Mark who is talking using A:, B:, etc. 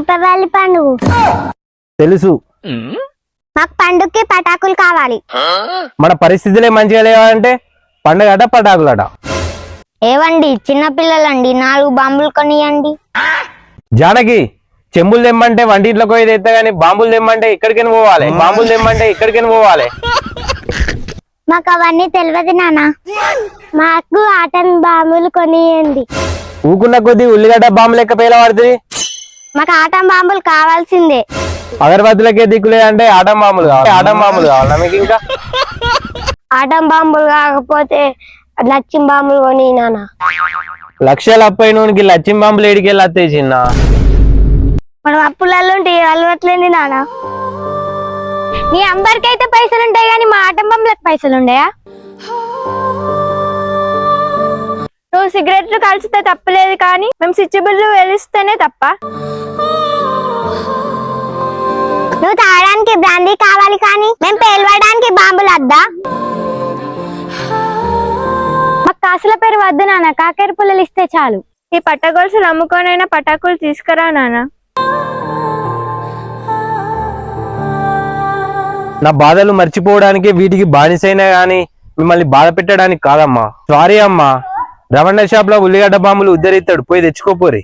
A: దీపావళి పండుగ
B: తెలుసు.
A: మాకు పండుగకి పటాకులు కావాలి.
B: మన పరిస్థితులే మంచిగా లేవంటే పండుగట పటాకులట.
A: ఏవండి చిన్నపిల్లలండి 4 బాంబులు కొనియండి.
B: జానకి చెంబులు తెమ్మంటే వంటింట్లోకి పోయి తెస్తా గానీ బాంబులు తెమ్మంటే ఇక్కడికైనా పోవాలి. బాంబులు తెమ్మంటే ఇక్కడికైనా పోవాలి.
A: మాకు అవన్నీ తెలియదు నాన్న. మాకు ఆటం బాంబులు కొనియండి.
B: ఊకున్న కొద్దీ ఉల్లిగడ్డ బాంబు లెక్క పేల పడుతుంది.
A: మాకు ఆటం బాంబులు కావాల్సిందే.
B: అగరబత్తులకే దిక్కులే అంటే ఆటం బాంబులు కావాలి. ఆటం బాంబులు కావాలా మీకు? ఇంకా
A: ఆటం బాంబులు కాకపోతే లక్ష్యం బాంబులు కొని నాన్న.
B: లక్షలు అప్పై నూనెకి లచ్చింగ్ బాంబులు ఏడికెళ్ళి వస్తాయి చిన్న.
A: మనం అప్పులలో అలవట్లేండి నాన్న. నీ అంబర్కి అయితే పైసలు ఉంటాయి కానీ మా ఆటం బాంబులకు పైసలు ఉండయా? నువ్వు సిగరెట్లు కలిసితే తప్పలేదు కానీ మేము స్విచ్ బిల్లు వెలిస్తేనే తప్ప. నువ్వు తాగడానికి బ్రాందీ కావాలి కానీ మేము పేలవడానికి బాంబులు వద్దా? మాకు కాసుల పేరు వద్దు నాన్న. కాకేరు పుల్లలు ఇస్తే చాలు. ఈ పట్టగొలుసులు అమ్ముకోనైనా పటాకులు తీసుకురా నాన్న.
B: నా బాధలు మర్చిపోవడానికి వీటికి బానిసైనా గానీ మిమ్మల్ని బాధ పెట్టడానికి కాదమ్మా. సారీ అమ్మా. రవణ షాప్ లో ఉల్లిగడ్డ బాంబులు ఉద్దరిస్తాడు, పోయి తెచ్చుకోపోరి.